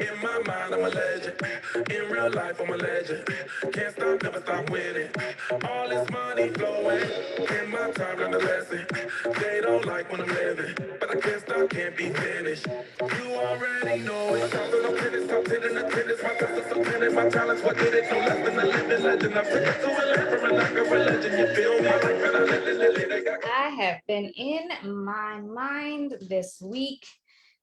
In my mind, I'm a legend. In real life, I'm a legend. Can't stop, never stop winning. All this money flowing. In my time, learn the lesson. They don't like when I'm living, but I can't stop, can't be finished. You already know it. Top of the tennis, top 10 in the tennis. My tests are so tennis. My talents, what did it? No less than a living legend. I'm sick to a land from a like a religion. You feel me? Like when I I have been in my mind this week,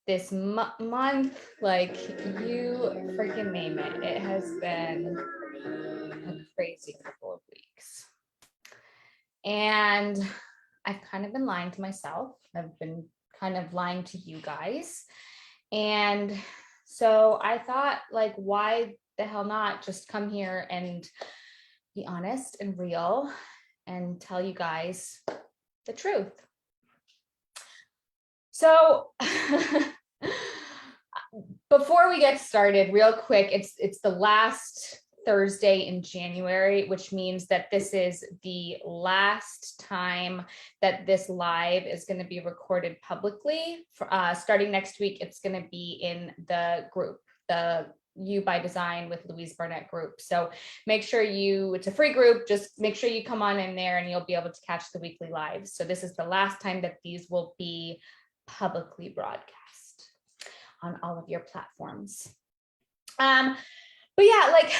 this month, like you freaking name it. It has been a crazy couple of weeks. And I've kind of been lying to myself. I've been kind of lying to you guys. And so I thought, like, why the hell not just come here and be honest and real and tell you guys the truth. So before we get started, real quick, it's the last Thursday in January, which means that this is the last time that this live is going to be recorded publicly. Starting next week, it's going to be in the group, the You by Design with Louise Barnett group. So make sure it's a free group. Just make sure you come on in there and you'll be able to catch the weekly lives. So this is the last time that these will be publicly broadcast on all of your platforms. But yeah, like,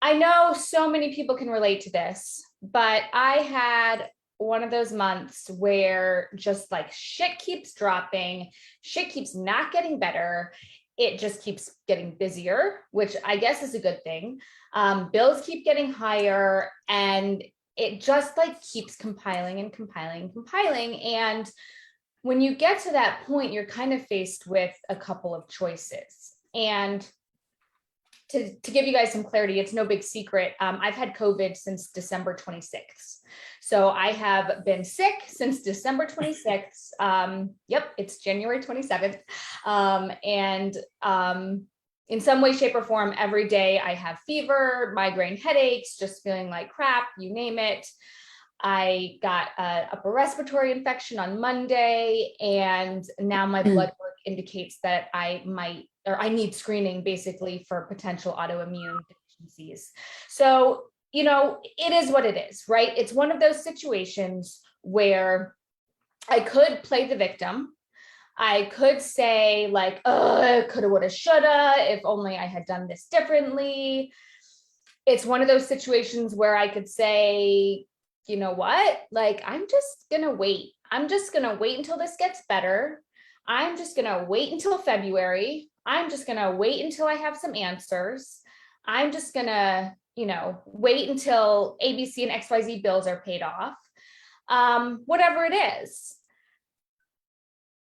I know so many people can relate to this, but I had one of those months where just like shit keeps dropping, shit keeps not getting better. It just keeps getting busier, which I guess is a good thing. Bills keep getting higher, and it just like keeps compiling and compiling and compiling. And when you get to that point, you're kind of faced with a couple of choices. And to give you guys some clarity, it's no big secret. I've had COVID since December 26th. So I have been sick since December 26th. Yep, it's January 27th. And in some way, shape, or form, every day I have fever, migraine headaches, just feeling like crap, you name it. I got an upper respiratory infection on Monday, and now my blood work indicates that I need screening basically for potential autoimmune deficiencies. So, it is what it is, right? It's one of those situations where I could play the victim. I could say like, oh, coulda, woulda, shoulda, if only I had done this differently. It's one of those situations where I could say, you know what? Like, I'm just going to wait. I'm just going to wait until this gets better. I'm just going to wait until February. I'm just going to wait until I have some answers. I'm just going to, wait until ABC and XYZ bills are paid off. Whatever it is.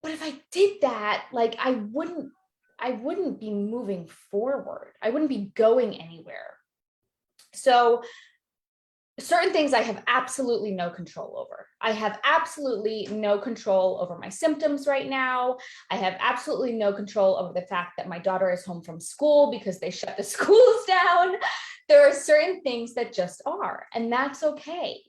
But if I did that, like, I wouldn't be moving forward. I wouldn't be going anywhere. So certain things I have absolutely no control over. I have absolutely no control over my symptoms right now. I have absolutely no control over the fact that my daughter is home from school because they shut the schools down. There are certain things that just are, and that's okay.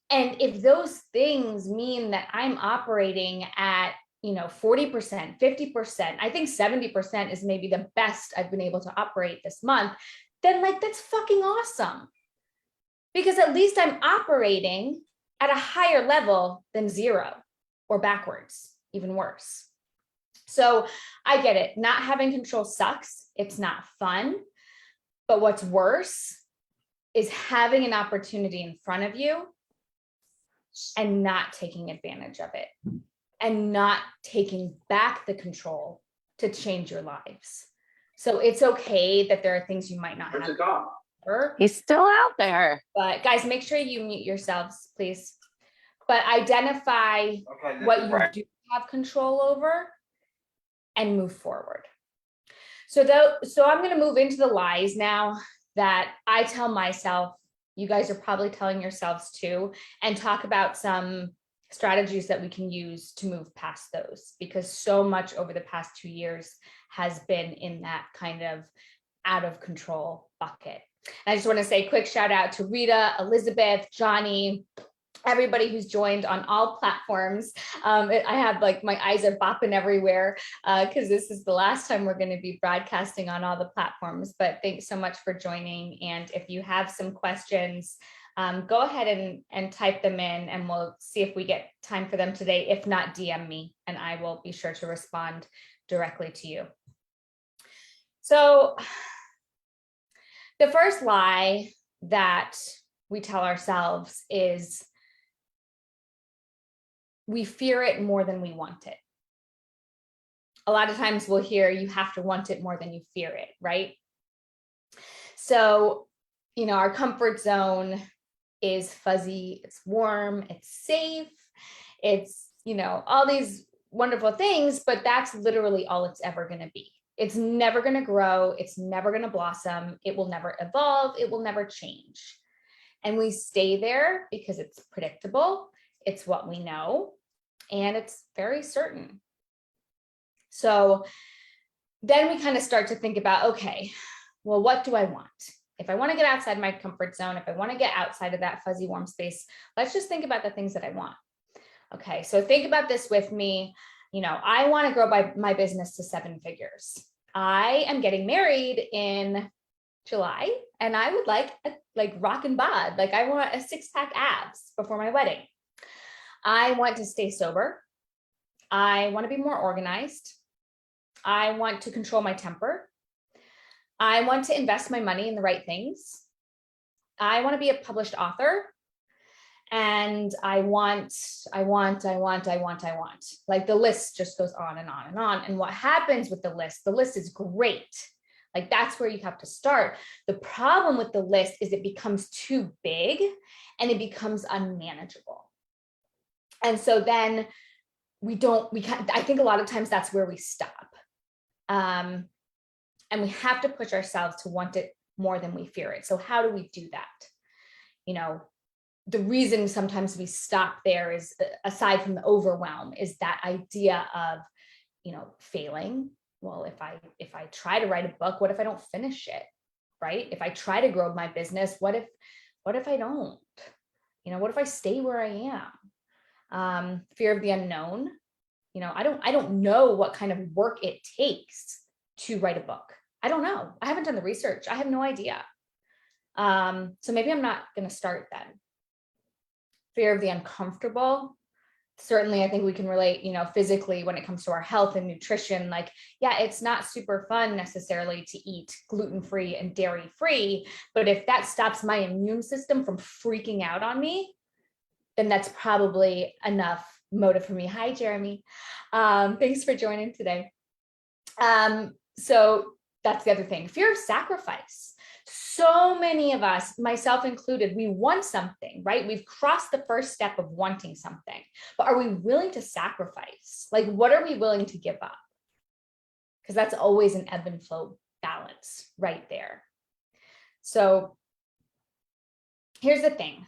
And if those things mean that I'm operating at 40%, 50%, I think 70% is maybe the best I've been able to operate this month, then like, that's fucking awesome. Because at least I'm operating at a higher level than zero or backwards, even worse. So I get it. Not having control sucks. It's not fun. But what's worse is having an opportunity in front of you and not taking advantage of it and not taking back the control to change your lives. So it's okay that there are things you might not have. He's still out there. But guys, make sure you mute yourselves, please. But identify what you do have control over and move forward. So I'm going to move into the lies now that I tell myself. You guys are probably telling yourselves too, and talk about some strategies that we can use to move past those, because so much over the past 2 years has been in that kind of out of control bucket. And I just want to say a quick shout out to Rita, Elizabeth, Johnny, everybody who's joined on all platforms. I have like my eyes are bopping everywhere because this is the last time we're going to be broadcasting on all the platforms. But thanks so much for joining. And if you have some questions, go ahead and type them in, and we'll see if we get time for them today. If not, DM me and I will be sure to respond directly to you. So the first lie that we tell ourselves is we fear it more than we want it. A lot of times we'll hear you have to want it more than you fear it, right? So, our comfort zone is fuzzy, it's warm, it's safe, it's, all these wonderful things, but that's literally all it's ever going to be. It's never going to grow. It's never going to blossom. It will never evolve. It will never change. And we stay there because it's predictable. It's what we know, and it's very certain. So then we kind of start to think about, okay, well, what do I want? If I want to get outside my comfort zone, if I want to get outside of that fuzzy warm space, let's just think about the things that I want. Okay, so think about this with me. I want to grow my business to 7 figures. I am getting married in July, and I would like rock and bod. Like I want a 6-pack abs before my wedding. I want to stay sober. I want to be more organized. I want to control my temper. I want to invest my money in the right things. I want to be a published author. And I want. Like the list just goes on and on and on. And what happens with the list is great. Like that's where you have to start. The problem with the list is it becomes too big and it becomes unmanageable. And so then I think a lot of times that's where we stop. And we have to push ourselves to want it more than we fear it. So how do we do that? The reason sometimes we stop there is, aside from the overwhelm, is that idea of, failing. Well, if I try to write a book, what if I don't finish it? Right? If I try to grow my business, what if I don't? What if I stay where I am? Fear of the unknown. I don't know what kind of work it takes to write a book. I don't know. I haven't done the research. I have no idea. So maybe I'm not going to start then. Fear of the uncomfortable. Certainly, I think we can relate, physically when it comes to our health and nutrition. Like, yeah, it's not super fun necessarily to eat gluten-free and dairy-free, but if that stops my immune system from freaking out on me, then that's probably enough motive for me. Hi, Jeremy. Thanks for joining today. So that's the other thing. Fear of sacrifice. So many of us, myself included, we want something, right? We've crossed the first step of wanting something, but are we willing to sacrifice? Like, what are we willing to give up? Because that's always an ebb and flow balance right there. So here's the thing.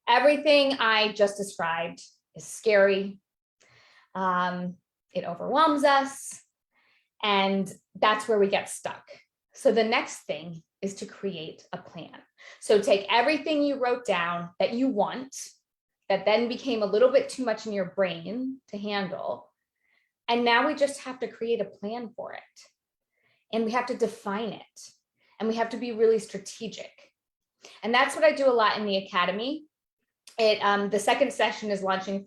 Everything I just described is scary. It overwhelms us, and that's where we get stuck. So the next thing is to create a plan. So take everything you wrote down that you want, that then became a little bit too much in your brain to handle. And now we just have to create a plan for it. And we have to define it. And we have to be really strategic. And that's what I do a lot in the Academy. The second session is launching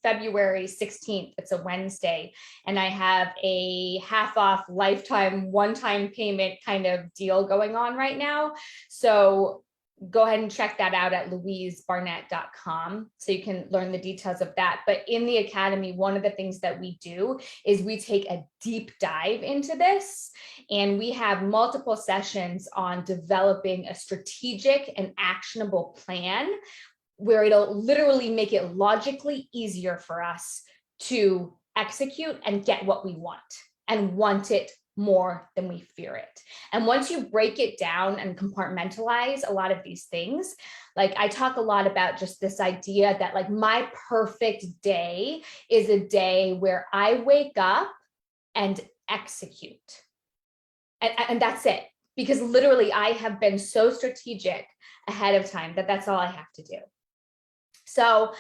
February 16th. It's a Wednesday, and I have a half off lifetime one-time payment kind of deal going on right now. So go ahead and check that out at louisebarnett.com so you can learn the details of that. But in the Academy, one of the things that we do is we take a deep dive into this, and we have multiple sessions on developing a strategic and actionable plan where it'll literally make it logically easier for us to execute and get what we want, and want it more than we fear it. And once you break it down and compartmentalize a lot of these things, like I talk a lot about just this idea that like my perfect day is a day where I wake up and execute. And that's it. Because literally I have been so strategic ahead of time that that's all I have to do. So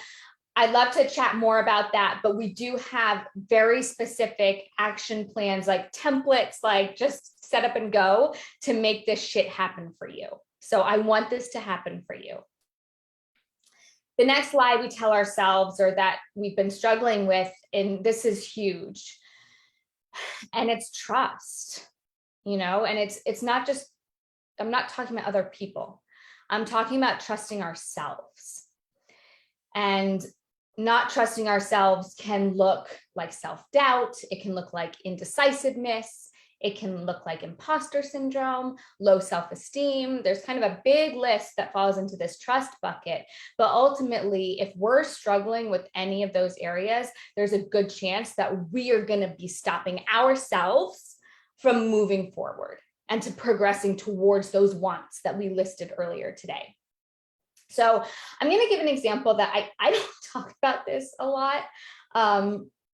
I'd love to chat more about that, but we do have very specific action plans, like templates, like just set up and go to make this shit happen for you. So I want this to happen for you. The next lie we tell ourselves, or that we've been struggling with, and this is huge, and it's trust, you know, and it's not just, I'm not talking about other people. I'm talking about trusting ourselves. And not trusting ourselves can look like self-doubt. It can look like indecisiveness. It can look like imposter syndrome, low self-esteem. There's kind of a big list that falls into this trust bucket. But ultimately, if we're struggling with any of those areas, there's a good chance that we are going to be stopping ourselves from moving forward and to progressing towards those wants that we listed earlier today. So I'm going to give an example that I don't talk about this a lot,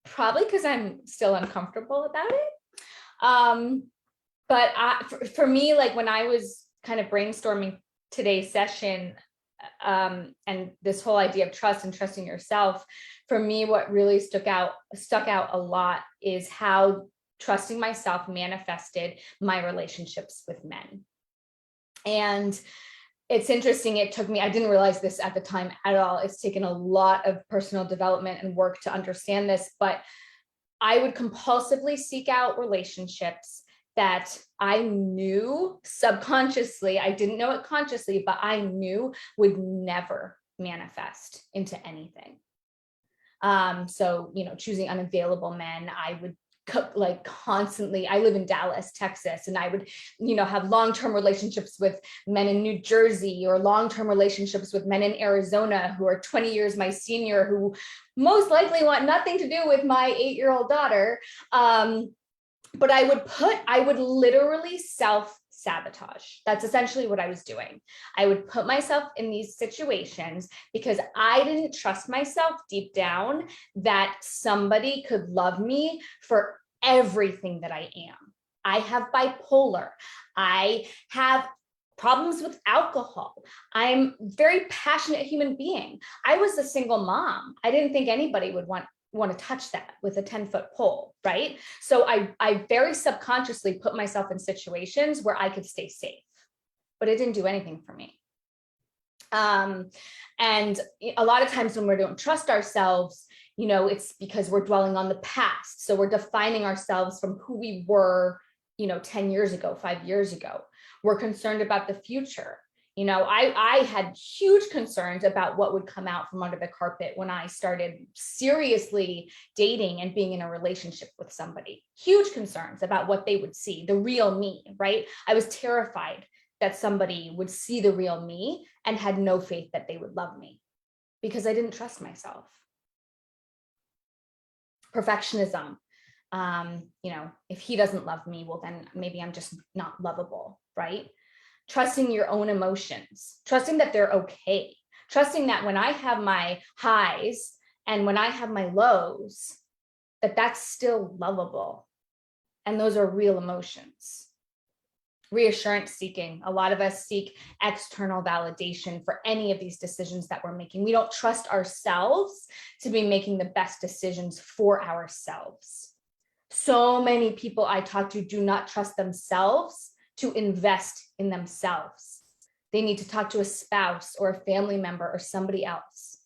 probably because I'm still uncomfortable about it. But for me, like when I was kind of brainstorming today's session and this whole idea of trust and trusting yourself, for me, what really stuck out a lot is how trusting myself manifested my relationships with men. And it's interesting. It took me, I didn't realize this at the time at all. It's taken a lot of personal development and work to understand this, but I would compulsively seek out relationships that I knew subconsciously, I didn't know it consciously, but I knew would never manifest into anything. So, you know, choosing unavailable men, I would like constantly, I live in Dallas, Texas, and I would, you know, have long-term relationships with men in New Jersey, or long-term relationships with men in Arizona who are 20 years my senior, who most likely want nothing to do with my 8-year-old daughter. But I would literally self-sabotage. That's essentially what I was doing. I would put myself in these situations because I didn't trust myself deep down that somebody could love me for everything that I am. I have bipolar. I have problems with alcohol. I'm a very passionate human being. I was a single mom. I didn't think anybody would want to touch that with a 10-foot pole, right? So I very subconsciously put myself in situations where I could stay safe, but it didn't do anything for me. And a lot of times when we don't trust ourselves, you know, it's because we're dwelling on the past. So we're defining ourselves from who we were, you know, 10 years ago, 5 years ago. We're concerned about the future. You know, I had huge concerns about what would come out from under the carpet when I started seriously dating and being in a relationship with somebody. Huge concerns about what they would see, the real me, right? I was terrified that somebody would see the real me and had no faith that they would love me because I didn't trust myself. Perfectionism. You know, if he doesn't love me, well, then maybe I'm just not lovable, right? Trusting your own emotions, trusting that they're okay, trusting that when I have my highs and when I have my lows, that that's still lovable. And those are real emotions. Reassurance seeking. A lot of us seek external validation for any of these decisions that we're making. We don't trust ourselves to be making the best decisions for ourselves. So many people I talk to do not trust themselves to invest in themselves. They need to talk to a spouse or a family member or somebody else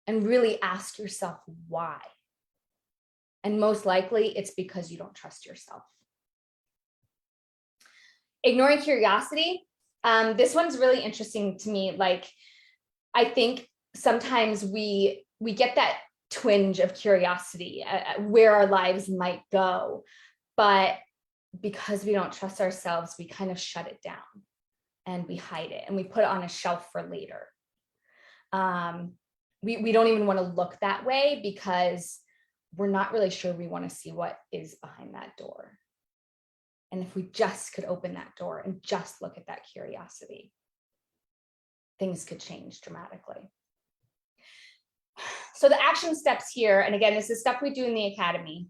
and really ask yourself why. And most likely it's because you don't trust yourself. Ignoring curiosity. This one's really interesting to me. Like, I think sometimes we get that twinge of curiosity where our lives might go, but because we don't trust ourselves, we kind of shut it down and we hide it and we put it on a shelf for later. We don't even want to look that way because we're not really sure we want to see what is behind that door. And if we just could open that door and just look at that curiosity, things could change dramatically. So the action steps here, and again, this is stuff we do in the academy.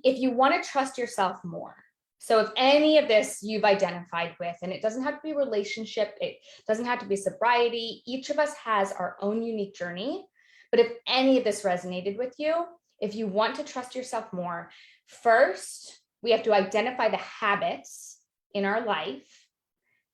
If you want to trust yourself more, so if any of this you've identified with, and it doesn't have to be relationship, it doesn't have to be sobriety, each of us has our own unique journey. But if any of this resonated with you, if you want to trust yourself more, first, we have to identify the habits in our life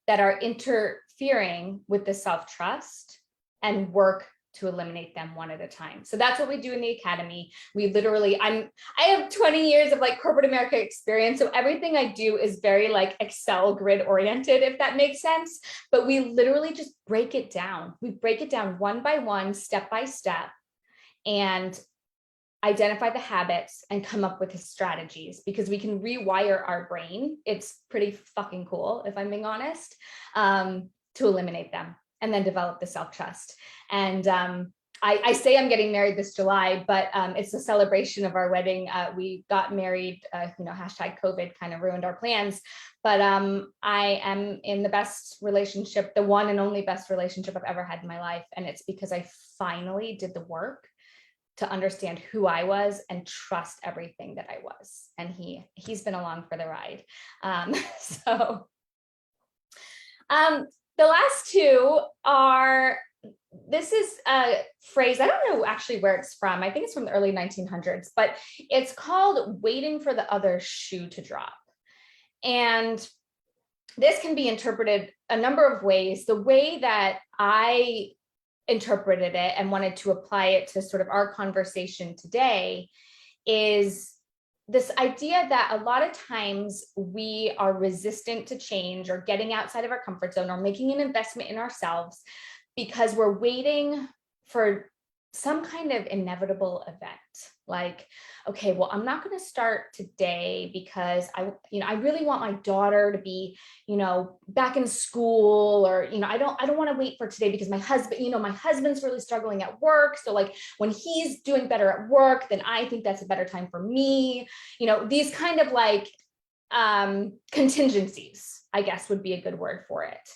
that are interfering with the self-trust and work to eliminate them one at a time. So that's what we do in the academy. We literally, I have 20 years of like corporate America experience. So everything I do is very like Excel grid oriented, if that makes sense. But we literally just break it down. We break it down one by one, step by step, and identify the habits and come up with strategies, because we can rewire our brain. It's pretty fucking cool, if I'm being honest, to eliminate them and then develop the self-trust. And I say I'm getting married this July, but it's a celebration of our wedding. We got married, hashtag COVID kind of ruined our plans, but I am in the best relationship, the one and only best relationship I've ever had in my life. And it's because I finally did the work to understand who I was and trust everything that I was. And he's been along for the ride. The last two are, this is a phrase, I don't know actually where it's from. I think it's from the early 1900s, but it's called waiting for the other shoe to drop. And this can be interpreted a number of ways. The way that I interpreted it and wanted to apply it to sort of our conversation today is this idea that a lot of times we are resistant to change or getting outside of our comfort zone or making an investment in ourselves because we're waiting for some kind of inevitable event. Like, okay, well, I'm not going to start today because I really want my daughter to be, back in school, or, I don't want to wait for today because my husband's really struggling at work. So like when he's doing better at work, then I think that's a better time for me. These kind of like contingencies, I guess would be a good word for it.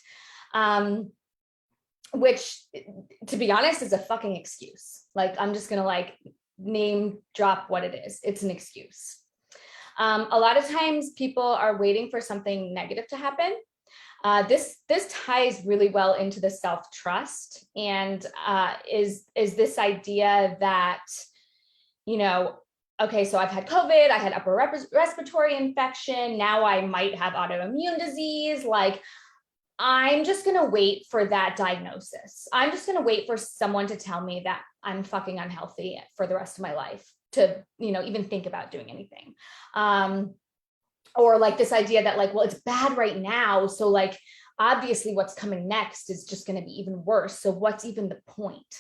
Which, to be honest, is a fucking excuse. Like, I'm just going to like name drop what it is. It's an excuse. A lot of times people are waiting for something negative to happen. This ties really well into the self-trust, and is this idea that, okay, so I've had COVID, I had upper respiratory infection, now I might have autoimmune disease, like, I'm just going to wait for that diagnosis. I'm just going to wait for someone to tell me that I'm fucking unhealthy for the rest of my life to, even think about doing anything. Or like this idea that like, well, it's bad right now. So like, obviously what's coming next is just going to be even worse. So what's even the point?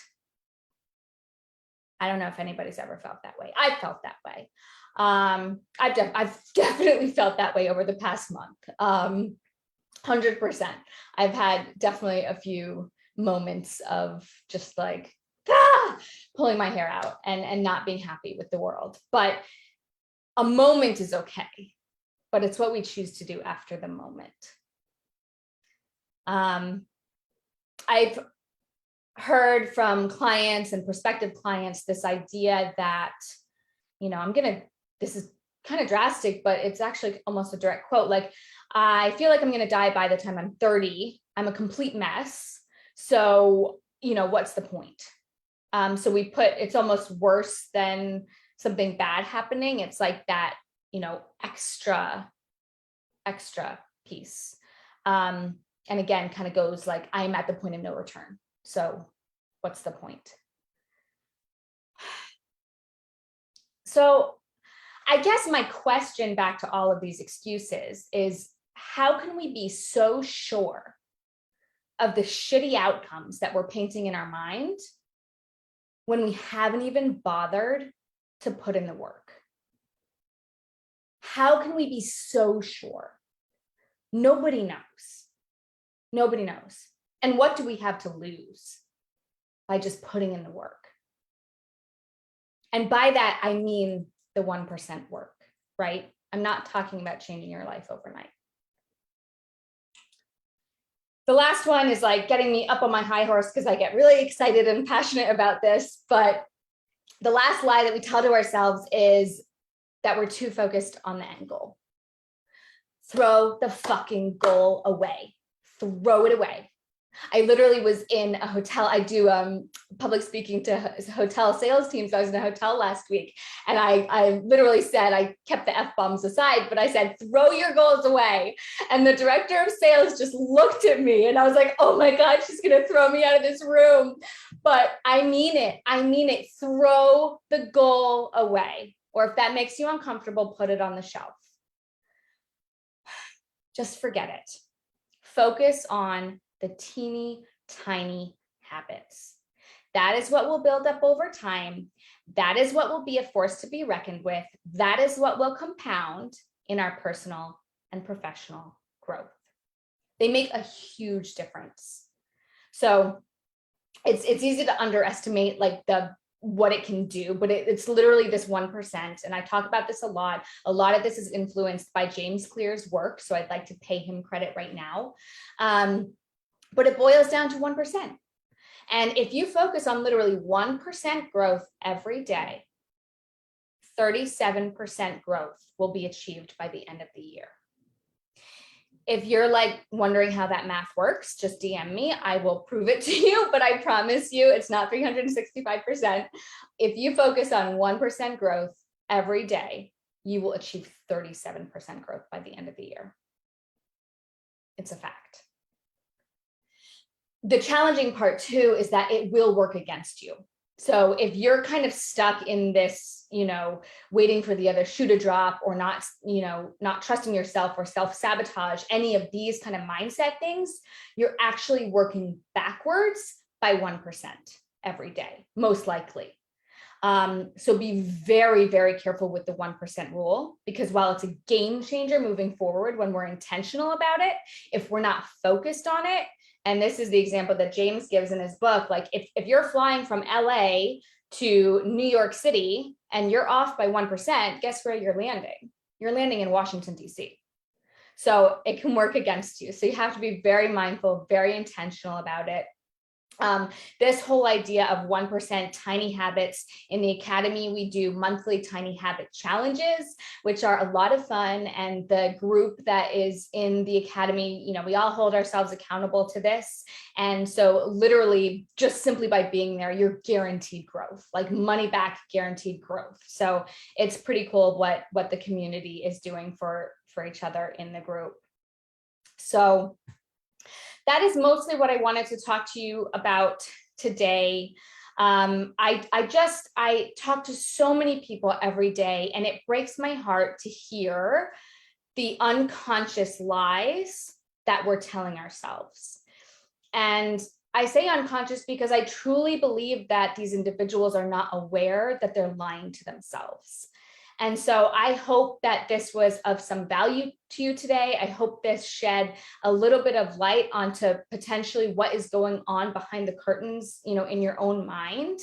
I don't know if anybody's ever felt that way. I've felt that way. I've definitely felt that way over the past month. 100%. I've had definitely a few moments of just like pulling my hair out and not being happy with the world. But a moment is okay, but it's what we choose to do after the moment. I've heard from clients and prospective clients this idea that, this is kind of drastic, but it's actually almost a direct quote. Like, I feel like I'm going to die by the time I'm 30. I'm a complete mess. So, what's the point? So we put, it's almost worse than something bad happening. It's like that, extra piece. And again, kind of goes like, I'm at the point of no return. So what's the point? So I guess my question back to all of these excuses is, how can we be so sure of the shitty outcomes that we're painting in our mind when we haven't even bothered to put in the work? How can we be so sure? Nobody knows. Nobody knows. And what do we have to lose by just putting in the work? And by that, I mean the 1% work, right? I'm not talking about changing your life overnight. The last one is like getting me up on my high horse because I get really excited and passionate about this. But the last lie that we tell to ourselves is that we're too focused on the end goal. Throw the fucking goal away. Throw it away. I literally was in a hotel. I do public speaking to hotel sales teams. I was in a hotel last week, and I literally said, I kept the F-bombs aside, but I said, throw your goals away. And the director of sales just looked at me, and I was like, oh my God, she's going to throw me out of this room. But I mean it. I mean it. Throw the goal away. Or if that makes you uncomfortable, put it on the shelf. Just forget it. Focus on the teeny tiny habits. That is what will build up over time. That is what will be a force to be reckoned with. That is what will compound in our personal and professional growth. They make a huge difference. So it's easy to underestimate like what it can do, but it's literally this 1%. And I talk about this a lot. A lot of this is influenced by James Clear's work. So I'd like to pay him credit right now. But it boils down to 1%. And if you focus on literally 1% growth every day, 37% growth will be achieved by the end of the year. If you're like wondering how that math works, just DM me. I will prove it to you, but I promise you it's not 365%. If you focus on 1% growth every day, you will achieve 37% growth by the end of the year. It's a fact. The challenging part too is that it will work against you. So if you're kind of stuck in this, waiting for the other shoe to drop, or not, not trusting yourself, or self-sabotage, any of these kind of mindset things, you're actually working backwards by 1% every day, most likely. So be very, very careful with the 1% rule, because while it's a game changer moving forward when we're intentional about it, if we're not focused on it, and this is the example that James gives in his book, like if you're flying from LA to New York City and you're off by 1%, guess where you're landing? You're landing in Washington, DC. So it can work against you. So you have to be very mindful, very intentional about it. This whole idea of 1% tiny habits. In the Academy, we do monthly tiny habit challenges, which are a lot of fun. And the group that is in the Academy, we all hold ourselves accountable to this. And so literally just simply by being there, you're guaranteed growth, like money back guaranteed growth. So it's pretty cool what the community is doing for each other in the group. So that is mostly what I wanted to talk to you about today. I talk to so many people every day, and it breaks my heart to hear the unconscious lies that we're telling ourselves. And I say unconscious because I truly believe that these individuals are not aware that they're lying to themselves. And so I hope that this was of some value to you today. I hope this shed a little bit of light onto potentially what is going on behind the curtains, in your own mind.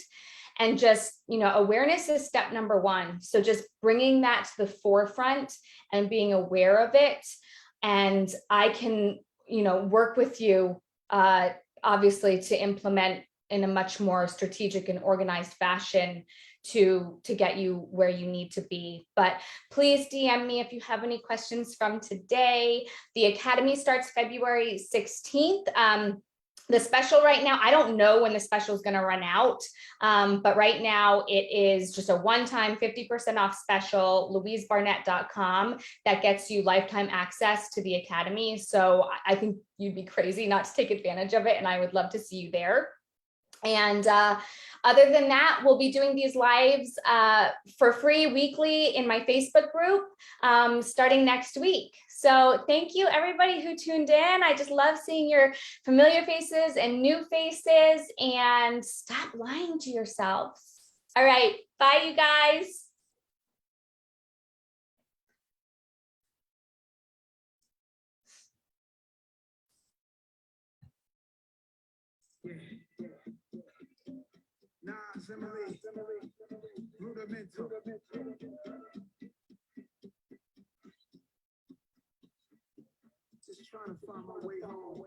And just, awareness is step number one. So just bringing that to the forefront and being aware of it. And I can, work with you, obviously, to implement in a much more strategic and organized fashion to get you where you need to be. But please DM me if you have any questions from today. The Academy starts February 16th. The special right now, I don't know when the special is going to run out, but right now it is just a one-time 50% off special, louisebarnett.com, that gets you lifetime access to the Academy. So I think you'd be crazy not to take advantage of it, and I would love to see you there. And other than that, we'll be doing these lives for free weekly in my Facebook group starting next week. So thank you, everybody who tuned in. I just love seeing your familiar faces and new faces, and stop lying to yourselves. All right. Bye, you guys. Nah, simile, rudimental. Just trying to find my way home.